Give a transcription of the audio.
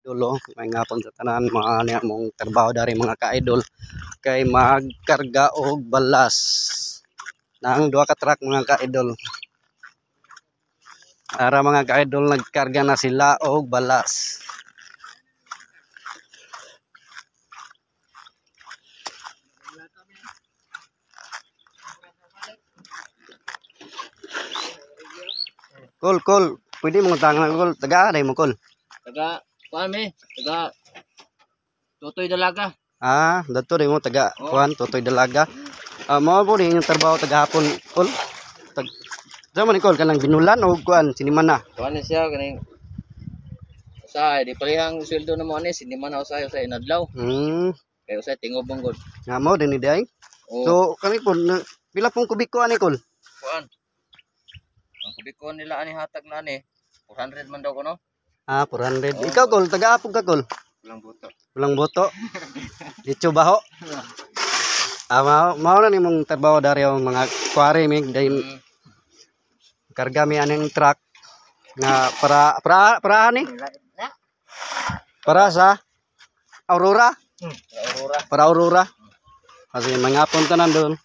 Idol, may ngapon sa tanan mga niya mong trabaho dari mga ka-idol kay magkarga og balas nang duha ka truck mga ka-idol. Ara mga ka-idol nagkarga na sila og balas. Kol, pwede mo tangan kol, taga day mo kol. Taga kuan taga Tutoy Dalaga. Dato rin mo taga kuan Tutoy Dalaga. Mao po rin yung trabaho taga hapon kol. Zaman kol kanang binulan o kuan siniman na. Kuan siya kaning usay di parehang sweldo na mo ani siniman na usay inadlaw. Kay usay tingob mong god. Nga mo din ni day. Oh. So kani kol pila pong kubiko ani kol? Kuan. Ang kubiko nila ani hatag na ani 400 man daw kuno. 400. Ikaw kol taga hapon ka kol. Walang boto. Dito baho. Mao na nimong trabaho dari yung mga quarry mig dahil karga mi aning truck nga para ni para sa Aurora. Aurora. Para Aurora. Kasi mga punta nandun.